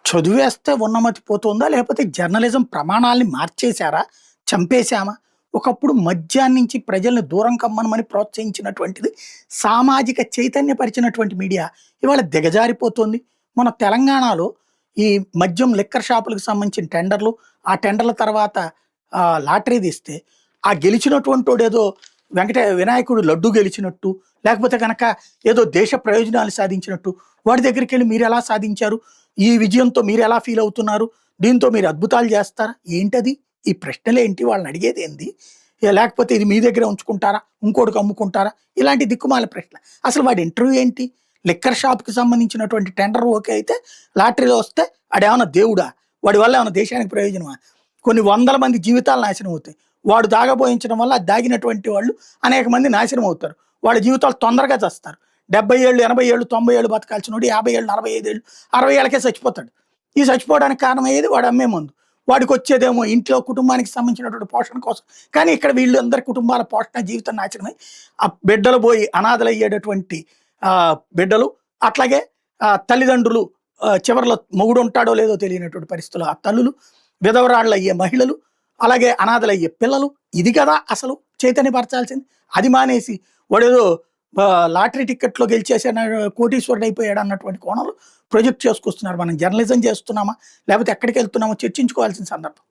చదివేస్తే ఉన్నమతి పోతుందా? లేకపోతే జర్నలిజం ప్రమాణాల్ని మార్చేశారా? చంపేశామా? ఒకప్పుడు మద్యాన్నించి ప్రజల్ని దూరం కమ్మనమని ప్రోత్సహించినటువంటిది, సామాజిక చైతన్యపరిచినటువంటి మీడియా ఇవాళ దిగజారిపోతుంది. మన తెలంగాణలో ఈ మద్యం లిక్కర్ షాపులకు సంబంధించిన టెండర్లు, ఆ టెండర్ల తర్వాత లాటరీ తీస్తే, ఆ గెలిచినటువంటోడేదో వినాయకుడు లడ్డు గెలిచినట్టు, లేకపోతే గనక ఏదో దేశ ప్రయోజనాలు సాధించినట్టు, వాడి దగ్గరికెళ్ళి మీరెలా సాధించారు? ఈ విజయంతో మీరెలా ఫీల్ అవుతున్నారు? దీంతో మీరు అద్భుతాలు చేస్తారా? ఏంటది? ఈ ప్రశ్నలేంటి? వాళ్ళని అడిగేదేంది? లేకపోతే ఇది మీ దగ్గరే ఉంచుకుంటారా? ఇంకోటికి అమ్ముకుంటారా? ఇలాంటి దిక్కుమాల ప్రశ్న. అసలు వాడి ఇంటర్వ్యూ ఏంటి? లిక్కర్ షాప్‌కి సంబంధించినటువంటి టెండర్ ఓకే అయితే, లాటరీలో వస్తే ఆడేమన్నా దేవుడా? వాడి వల్ల ఏమన్నా దేశానికి ప్రయోజనమా? కొన్ని వందల మంది జీవితాలు నాశనం అవుతాయి. వాడు దాగబోయించడం వల్ల దాగినటువంటి వాళ్ళు అనేక మంది నాశనం అవుతారు. వాళ్ళ జీవితాలు తొందరగా చస్తారు. 70 ఏళ్ళు, 80 ఏళ్ళు, 90 ఏళ్ళు బతకాల్సినోడు 50 ఏళ్ళు, 45 ఏళ్ళు, 60 ఏళ్ళకే చచ్చిపోతాడు. ఈ చచ్చిపోవడానికి కారణం అయ్యేది వాడు అమ్మే మందు. వాడికొచ్చేదేమో ఇంట్లో కుటుంబానికి సంబంధించినటువంటి పోషణ కోసం. కానీ ఇక్కడ వీళ్ళందరి కుటుంబాల పోషణ, జీవితం నాశనమై ఆ బిడ్డలు పోయి అనాథలయ్యేటటువంటి బిడ్డలు, అట్లాగే తల్లిదండ్రులు చివర్లో మొగుడుంటాడో లేదో తెలియనటువంటి పరిస్థితుల్లో ఆ తల్లులు, విధవరాళ్ళయ్యే మహిళలు, అలాగే అనాథలయ్యే పిల్లలు. ఇది కదా అసలు చైతన్యపరచాల్సింది. అది మానేసి వాడేదో లాటరీ టికెట్‌లో గెలిచేసాడు, కోటీశ్వరుడయిపోయాడు అన్నటువంటి కోణంలో ప్రొజెక్ట్ చేసుకొస్తున్నారు. మనం జర్నలిజం చేస్తున్నామా? లేకపోతే ఎక్కడికెళ్తున్నామో చర్చించుకోవాల్సిన సందర్భం.